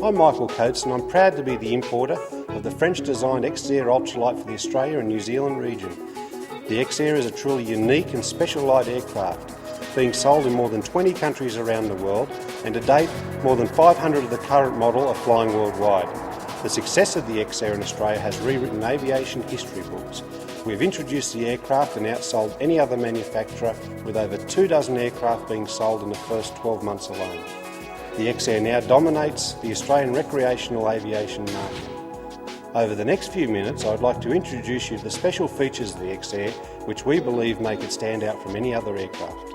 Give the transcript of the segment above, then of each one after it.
I'm Michael Coates and I'm proud to be the importer of the French-designed xair Ultralight for the Australia and New Zealand region. The xair is a truly unique and special light aircraft, being sold in more than 20 countries around the world, and to date, more than 500 of the current model are flying worldwide. The success of the xair in Australia has rewritten aviation history books. We've introduced the aircraft and outsold any other manufacturer, with over 24 aircraft being sold in the first 12 months alone. The xair now dominates the Australian recreational aviation market. Over the next few minutes, I'd like to introduce you to the special features of the xair, which we believe make it stand out from any other aircraft.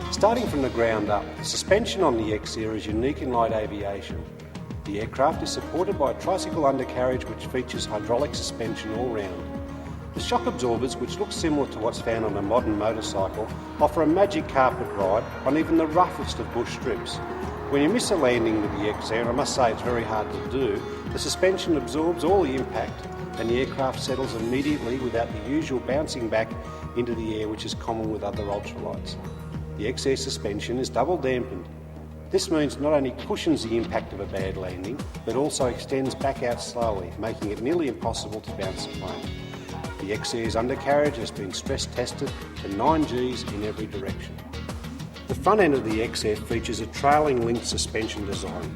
Starting from the ground up, the suspension on the xair is unique in light aviation. The aircraft is supported by a tricycle undercarriage which features hydraulic suspension all round. The shock absorbers, which look similar to what's found on a modern motorcycle, offer a magic carpet ride on even the roughest of bush strips. When you miss a landing with the xair, and I must say it's very hard to do, the suspension absorbs all the impact and the aircraft settles immediately without the usual bouncing back into the air, which is common with other ultralights. The xair suspension is double dampened. This means not only cushions the impact of a bad landing, but also extends back out slowly, making it nearly impossible to bounce the plane. The xair's undercarriage has been stress tested to 9 Gs in every direction. The front end of the xair features a trailing link suspension design.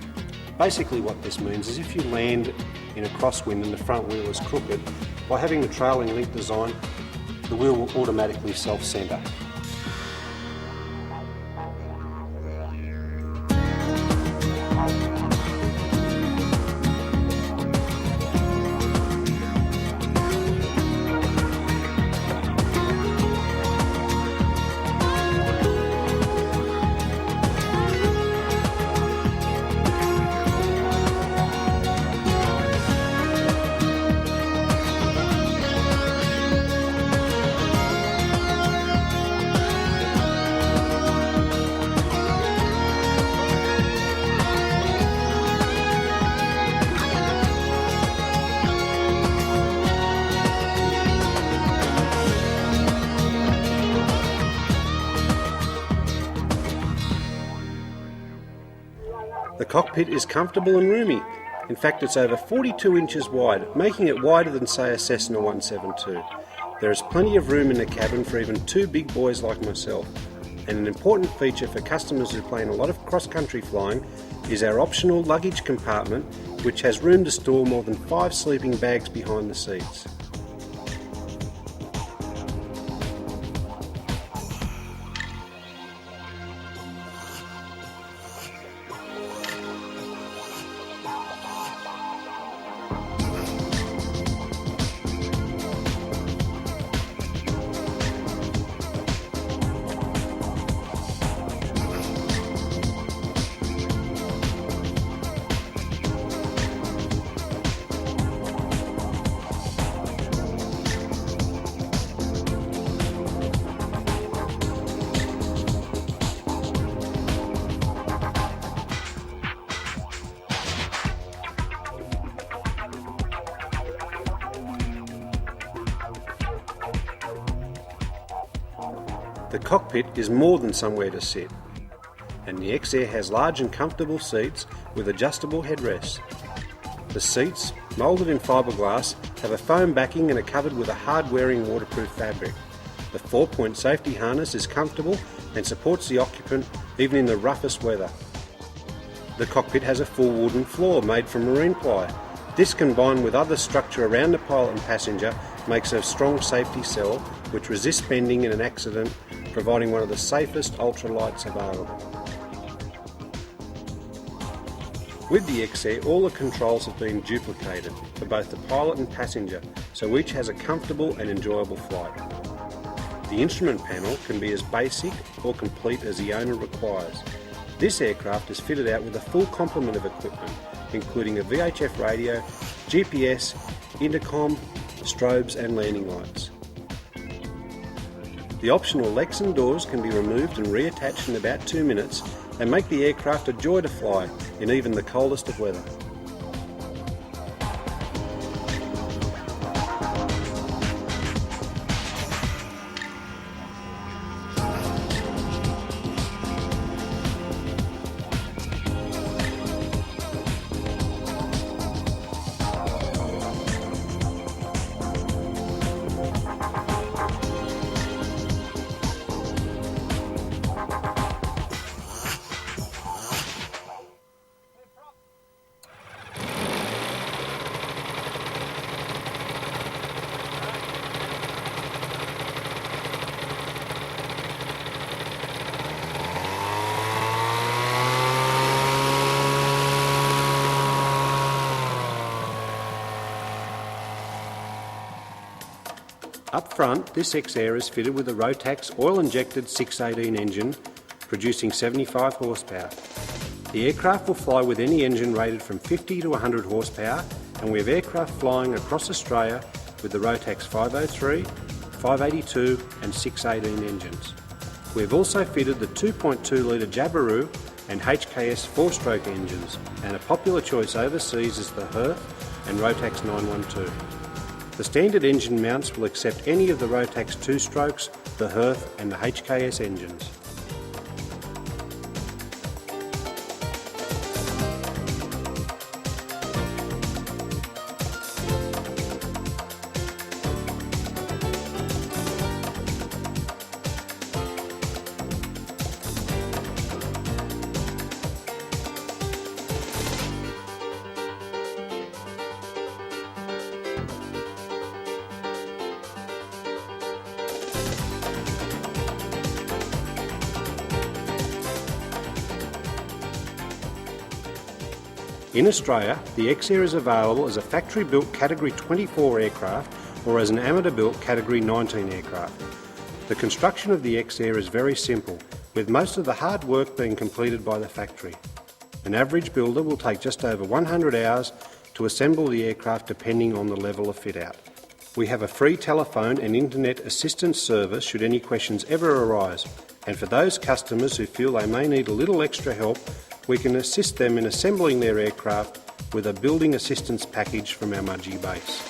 Basically what this means is if you land in a crosswind and the front wheel is crooked, by having the trailing link design, the wheel will automatically self-centre. The cockpit is comfortable and roomy. In fact, it's over 42 inches wide, making it wider than, say, a Cessna 172. There is plenty of room in the cabin for even two big boys like myself. And an important feature for customers who plan a lot of cross-country flying is our optional luggage compartment, which has room to store more than 5 sleeping bags behind the seats. The cockpit is more than somewhere to sit, and the xair has large and comfortable seats with adjustable headrests. The seats, moulded in fiberglass, have a foam backing and are covered with a hard-wearing waterproof fabric. The 4-point safety harness is comfortable and supports the occupant even in the roughest weather. The cockpit has a full wooden floor made from marine ply. This, combined with other structure around the pilot and passenger, makes a strong safety cell which resists bending in an accident, providing one of the safest ultralights available. With the xair, all the controls have been duplicated for both the pilot and passenger, so each has a comfortable and enjoyable flight. The instrument panel can be as basic or complete as the owner requires. This aircraft is fitted out with a full complement of equipment, including a VHF radio, GPS, intercom, strobes and landing lights. The optional legs and doors can be removed and reattached in about 2 minutes and make the aircraft a joy to fly in even the coldest of weather. Up front, this xair is fitted with a Rotax oil-injected 618 engine, producing 75 horsepower. The aircraft will fly with any engine rated from 50 to 100 horsepower, and we have aircraft flying across Australia with the Rotax 503, 582 and 618 engines. We have also fitted the 2.2 litre Jabiru and HKS 4-stroke engines, and a popular choice overseas is the Hearth and Rotax 912. The standard engine mounts will accept any of the Rotax 2-strokes, the Hearth and the HKS engines. In Australia, the xair is available as a factory-built Category 24 aircraft or as an amateur-built Category 19 aircraft. The construction of the xair is very simple, with most of the hard work being completed by the factory. An average builder will take just over 100 hours to assemble the aircraft depending on the level of fit-out. We have a free telephone and internet assistance service should any questions ever arise, and for those customers who feel they may need a little extra help, we can assist them in assembling their aircraft with a building assistance package from our Mudgee base.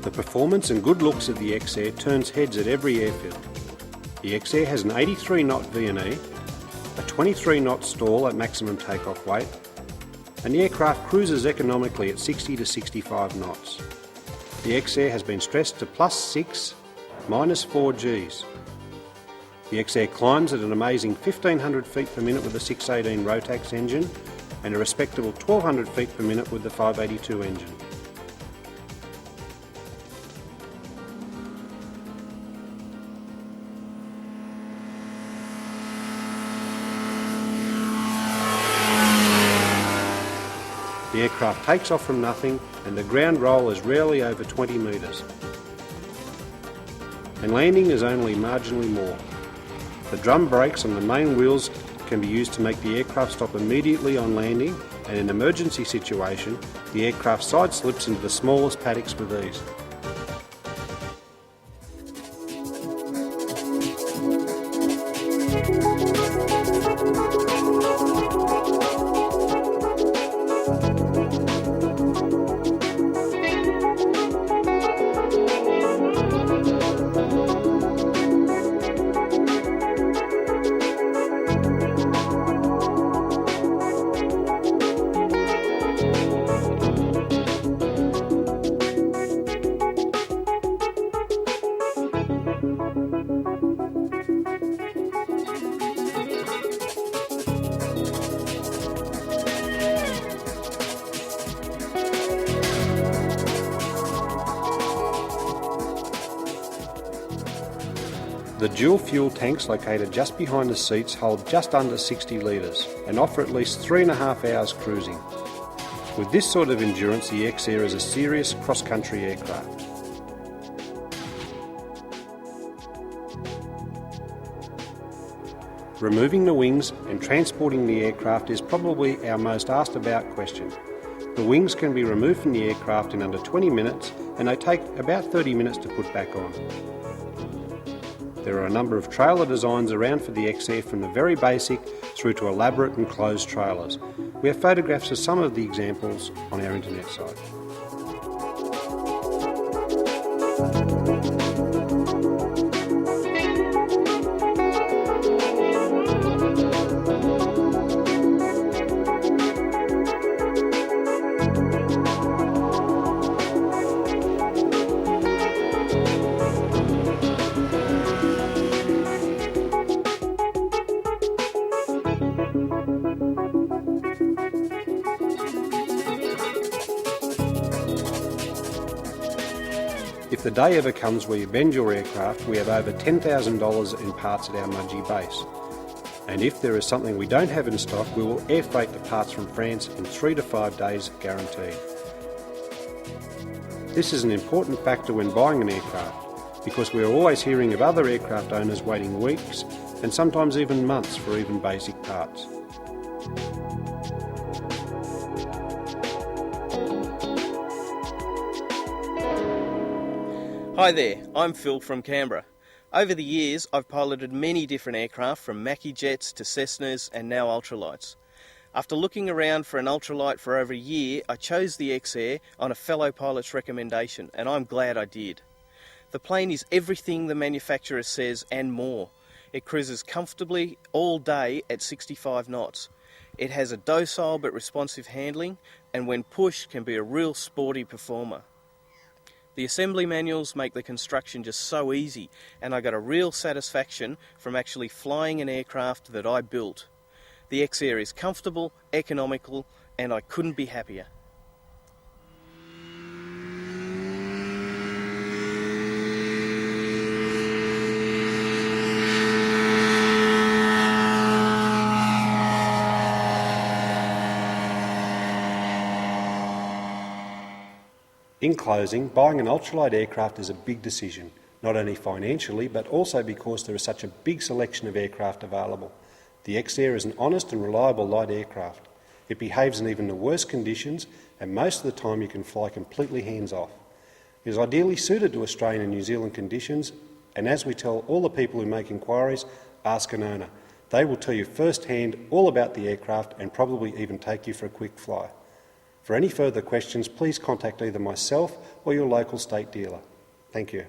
The performance and good looks of the xair turns heads at every airfield. The xair has an 83 knot V&E, a 23 knot stall at maximum takeoff weight, and the aircraft cruises economically at 60 to 65 knots. The xair has been stressed to +6, -4 Gs. The xair climbs at an amazing 1500 feet per minute with the 618 Rotax engine and a respectable 1200 feet per minute with the 582 engine. The aircraft takes off from nothing and the ground roll is rarely over 20 metres. And landing is only marginally more. The drum brakes on the main wheels can be used to make the aircraft stop immediately on landing, and in an emergency situation, the aircraft side slips into the smallest paddocks with ease. The dual fuel tanks located just behind the seats hold just under 60 litres and offer at least 3.5 hours cruising. With this sort of endurance, the xair is a serious cross-country aircraft. Removing the wings and transporting the aircraft is probably our most asked about question. The wings can be removed from the aircraft in under 20 minutes and they take about 30 minutes to put back on. There are a number of trailer designs around for the xair, from the very basic through to elaborate and closed trailers. We have photographs of some of the examples on our internet site. If the day ever comes where you bend your aircraft, we have over $10,000 in parts at our Mudgee base. And if there is something we don't have in stock, we will air freight the parts from France in 3 to 5 days guaranteed. This is an important factor when buying an aircraft, because we are always hearing of other aircraft owners waiting weeks and sometimes even months for even basic parts. Hi there, I'm Phil from Canberra. Over the years, I've piloted many different aircraft, from Macchi jets to Cessnas and now Ultralights. After looking around for an Ultralight for over a year, I chose the xair on a fellow pilot's recommendation, and I'm glad I did. The plane is everything the manufacturer says and more. It cruises comfortably all day at 65 knots. It has a docile but responsive handling, and when pushed can be a real sporty performer. The assembly manuals make the construction just so easy, and I got a real satisfaction from actually flying an aircraft that I built. The xair is comfortable, economical, and I couldn't be happier. In closing, buying an ultralight aircraft is a big decision, not only financially but also because there is such a big selection of aircraft available. The xair is an honest and reliable light aircraft. It behaves in even the worst conditions, and most of the time you can fly completely hands-off. It is ideally suited to Australian and New Zealand conditions, and as we tell all the people who make inquiries, ask an owner. They will tell you firsthand all about the aircraft and probably even take you for a quick fly. For any further questions, please contact either myself or your local state dealer. Thank you.